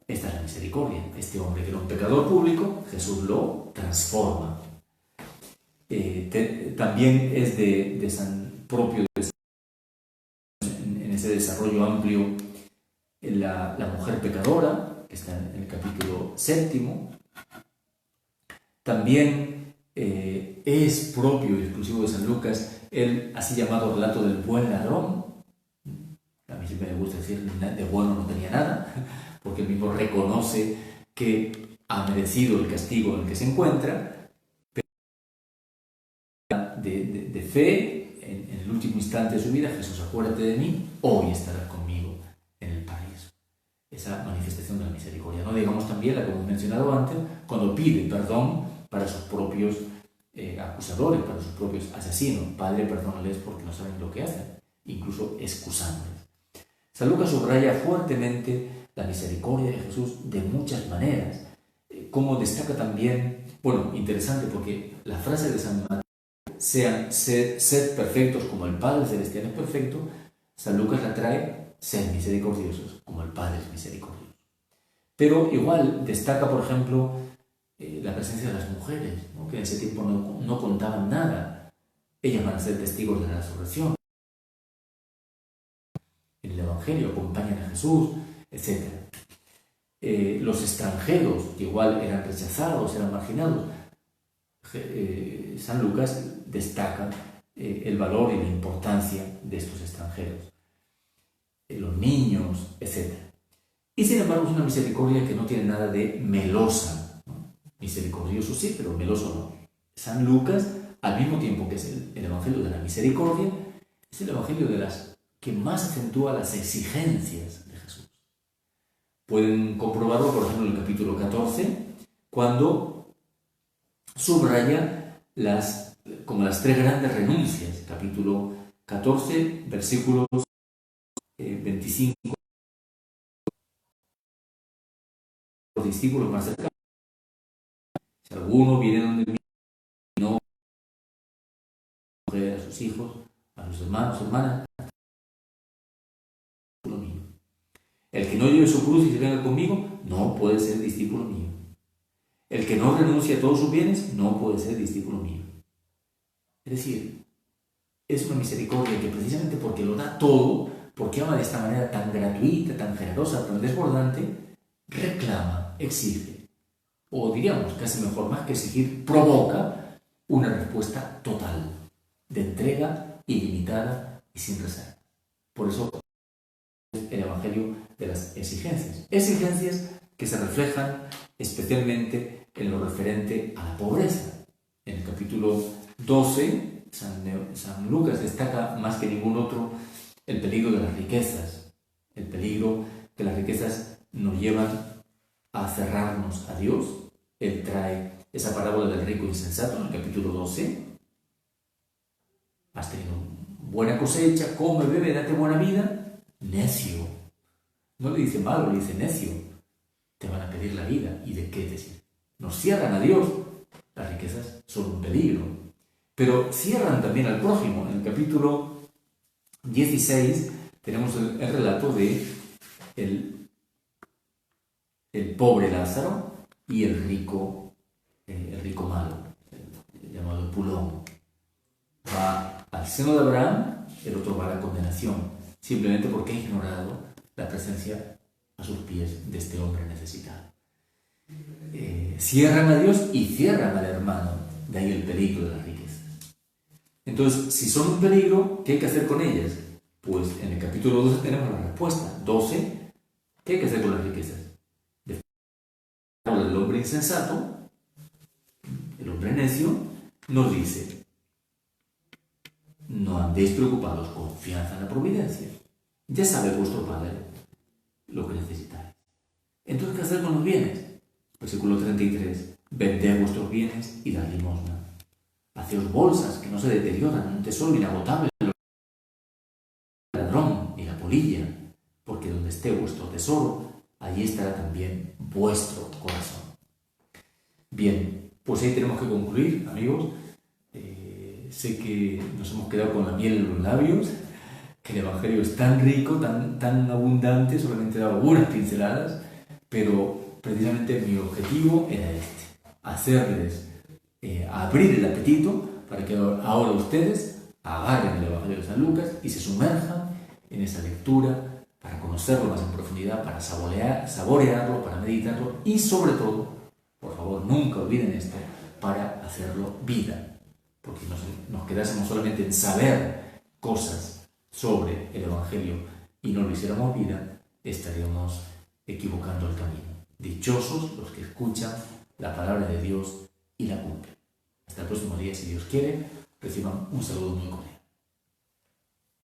Esta es la misericordia. Este hombre que era un pecador público, Jesús lo transforma. También es de San propio de en ese desarrollo amplio la mujer pecadora, que está en el capítulo 7. También es propio y exclusivo de San Lucas el así llamado relato del buen ladrón. A mí siempre me gusta decir de bueno no tenía nada, porque él mismo reconoce que ha merecido el castigo en el que se encuentra, pero de fe, en el último instante de su vida, Jesús, acuérdate de mí, hoy estarás conmigo en el paraíso. Esa manifestación de la misericordia. No digamos también, la que hemos mencionado antes, cuando pide perdón para sus propios acusadores, para sus propios asesinos. Padre, perdónales porque no saben lo que hacen, incluso excusándoles. San Lucas subraya fuertemente la misericordia de Jesús de muchas maneras, como destaca también, bueno, interesante porque la frase de San Mateo, sed perfectos como el Padre Celestial es perfecto, San Lucas la trae, ser misericordiosos como el Padre es misericordioso. Pero igual destaca, por ejemplo, la presencia de las mujeres, ¿no? Que en ese tiempo no contaban nada. Ellas van a ser testigos de la resurrección. En el Evangelio acompañan a Jesús, etc. Los extranjeros, que igual eran rechazados, eran marginados. San Lucas destaca el valor y la importancia de estos extranjeros. Los niños, etc. Y sin embargo es una misericordia que no tiene nada de melosa, ¿no? Misericordioso sí, pero meloso no. San Lucas, al mismo tiempo que es el Evangelio de la misericordia, es el Evangelio de las que más acentúa las exigencias de Jesús. Pueden comprobarlo, por ejemplo, en el capítulo 14, cuando subraya como las tres grandes renuncias. Capítulo 14, versículos 25. Los discípulos más cercanos. Si alguno viene donde mí y no mujer a sus hijos, a sus hermanos, hermanas, discípulo mío. El que no lleve su cruz y se venga conmigo, no puede ser discípulo mío. El que no renuncie a todos sus bienes, no puede ser discípulo mío. Es decir, es una misericordia que precisamente porque lo da todo, porque ama de esta manera tan gratuita, tan generosa, tan desbordante, reclama, exige, o diríamos casi mejor, más que exigir, provoca una respuesta total, de entrega ilimitada y sin reserva. Por eso el Evangelio de las exigencias. Exigencias que se reflejan especialmente en lo referente a la pobreza. En el capítulo 12, San Lucas destaca más que ningún otro el peligro de las riquezas, el peligro que las riquezas nos llevan a cerrarnos a Dios. Él trae esa parábola del rico insensato en el capítulo 12. Has tenido buena cosecha, come, bebe, date buena vida. Necio. No le dice malo, le dice necio. Te van a pedir la vida. ¿Y de qué te sirve? Nos cierran a Dios. Las riquezas son un peligro. Pero cierran también al prójimo. En el capítulo 16 tenemos el relato de el pobre Lázaro y el rico malo, llamado Epulón. Va al seno de Abraham, el otro va a la condenación, simplemente porque ha ignorado la presencia a sus pies de este hombre necesitado. Cierran a Dios y cierran al hermano, de ahí el peligro de las riquezas. Entonces, si son un peligro, ¿qué hay que hacer con ellas? Pues en el capítulo 12 tenemos la respuesta. 12, ¿qué hay que hacer con las riquezas? El hombre insensato, el hombre necio, nos dice: no andéis preocupados, confianza en la providencia. Ya sabe vuestro Padre lo que necesitáis. Entonces, ¿qué hacer con los bienes? Versículo 33. Vended vuestros bienes y dad limosna. Haceos bolsas que no se deterioran, un tesoro inagotable, el ladrón y la polilla, porque donde esté vuestro tesoro, allí estará también vuestro corazón. Bien, pues ahí tenemos que concluir, amigos. Sé que nos hemos quedado con la miel en los labios, que el Evangelio es tan rico, tan abundante, solamente he dado algunas pinceladas, pero precisamente mi objetivo era este: hacerles abrir el apetito para que ahora ustedes agarren el Evangelio de San Lucas y se sumerjan en esa lectura para conocerlo más en profundidad, para saborearlo, para meditarlo y sobre todo, por favor, nunca olviden esto, para hacerlo vida. Porque nos quedásemos solamente en saber cosas sobre el Evangelio y no lo hiciéramos vida, estaríamos equivocando el camino. Dichosos los que escuchan la palabra de Dios y la cumplen. Hasta el próximo día, si Dios quiere, reciban un saludo muy cordial.